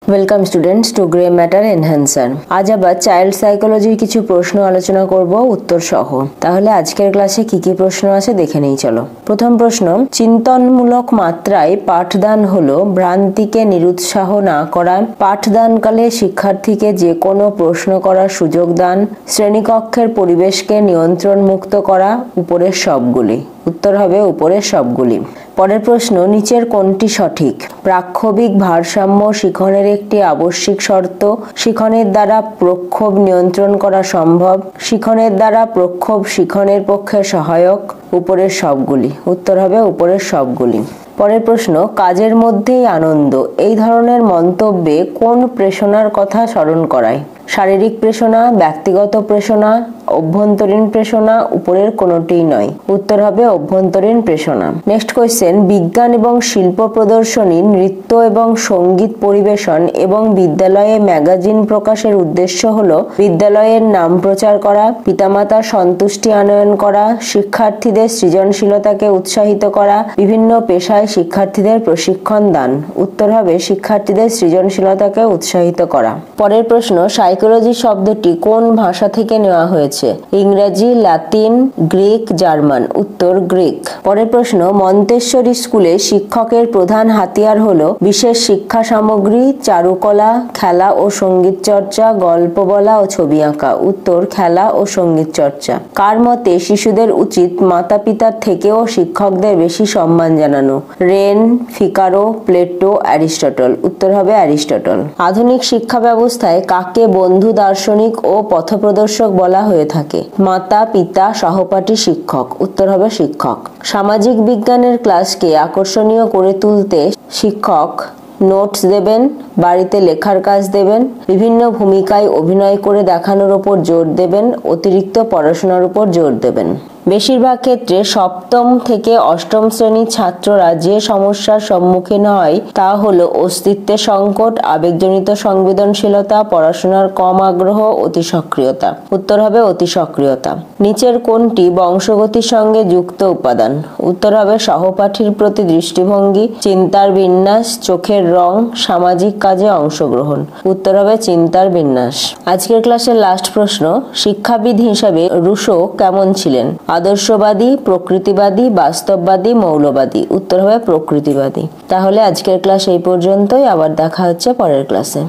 Welcome students to grey matter enhancer. আজ আবার child সাইকোলজির কিছু প্রশ্ন আলোচনা করব উত্তর সহ। তাহলে আজকের ক্লাসে কি কি প্রশ্ন আছে দেখে নেই চলো। প্রথম প্রশ্ন, চিন্তনমূলক মাত্রায় পাঠদান হলো ভ্রান্তিকে নিরুৎসাহ না করা, পাঠদানকালে শিক্ষার্থীকে যে কোনো প্রশ্ন করার সুযোগ দান, শ্রেণীকক্ষের পরিবেশকে নিয়ন্ত্রণ মুক্ত করা, উপরের সবগুলি। উত্তর হবে উপরের সবগুলি। পরের প্রশ্ন, নিচের কোনটি সঠিক? প্রাক্ষোভিক ভারসাম্য শিখনের একটি আবশ্যিক শর্ত, শিখনের দ্বারা প্রক্ষোভ নিয়ন্ত্রণ করা সম্ভব, শিখনের দ্বারা প্রক্ষোভ শিখনের পক্ষে সহায়ক, উপরের সবগুলি। উত্তর হবে উপরের সবগুলি। পরের প্রশ্ন, কাজের মধ্যেই আনন্দ এই ধরনের মন্তব্যে কোন প্রেষণার কথা স্মরণ করায়? শারীরিক প্রেষণা, ব্যক্তিগত প্রেষণা, অভ্যন্তরীণ প্রেষণা, উপরের কোনোটিই নয়। উত্তর হবে অভ্যন্তরীণ প্রেষণা। নেক্সট কোয়েশ্চেন, বিজ্ঞান এবং শিল্প প্রদর্শনী, নৃত্য এবং সঙ্গীত পরিবেশন এবং বিদ্যালয়ে ম্যাগাজিন প্রকাশের উদ্দেশ্য হলো বিদ্যালয়ের নাম প্রচার করা, পিতামাতার সন্তুষ্টি আনয়ন করা, শিক্ষার্থীদের সৃজনশীলতাকে উৎসাহিত করা, বিভিন্ন পেশায় শিক্ষার্থীদের প্রশিক্ষণ দান। উত্তর হবে শিক্ষার্থীদের সৃজনশীলতাকে উৎসাহিত করা। পরের প্রশ্ন, সাইকোলজি শব্দটি কোন ভাষা থেকে নেওয়া হয়েছে? ইংরেজি, লাতিন, গ্রিক, জার্মান। উত্তর গ্রিক। পরের প্রশ্ন, মন্তেশ্বরী স্কুলে শিক্ষকের প্রধান হাতিয়ার হলো বিশেষ শিক্ষা সামগ্রী, চারুকলা, খেলা ও সঙ্গীত চর্চা, গল্প বলা ও ছবি আঁকা। উত্তর খেলা ও সঙ্গীত চর্চা। কার মতে শিশুদের উচিত মাতা পিতার থেকেও শিক্ষকদের বেশি সম্মান জানানো? রেন, ফিকারো, প্লেটো, অ্যারিস্টটল। উত্তর হবে অ্যারিস্টটল। আধুনিক শিক্ষা ব্যবস্থায় কাকে বন্ধু দার্শনিক ও পথপ্রদর্শক বলা হয়ে থাকে? মাতা, পিতা, সহপাঠী, শিক্ষক। উত্তর হবে শিক্ষক। সামাজিক বিজ্ঞানের ক্লাসকে আকর্ষণীয় করে তুলতে শিক্ষক নোটস দেবেন, বাড়িতে লেখার কাজ দেবেন, বিভিন্ন ভূমিকায় অভিনয় করে দেখানোর উপর জোর দেবেন, অতিরিক্ত পড়াশোনার উপর জোর দেবেন। বেশিরভাগ ক্ষেত্রে সপ্তম থেকে অষ্টম শ্রেণীর ছাত্ররা যে সমস্যার সম্মুখীন হয় তা হলো অস্তিত্বের সংকট, আবেগজনিত সংবেদনশীলতা, পড়াশোনার কম আগ্রহ, অতি সক্রিয়তা। উত্তর হবে অতি সক্রিয়তা। নিচের কোনটি বংশগতির সঙ্গে যুক্ত উপাদান? উত্তর হবে সহপাঠীর প্রতি দৃষ্টিভঙ্গি, চিন্তার বিন্যাস, চোখের রং, সামাজিক কাজে অংশগ্রহণ। উত্তর হবে চিন্তার বিন্যাস। আজকের ক্লাসের লাস্ট প্রশ্ন, শিক্ষাবিদ হিসাবে রুশো কেমন ছিলেন? আদর্শবাদী, প্রকৃতিবাদী, বাস্তববাদী, মৌলবাদী। উত্তর হবে প্রকৃতিবাদী। তাহলে আজকের ক্লাস এই পর্যন্তই, আবার দেখা হচ্ছে পরের ক্লাসে।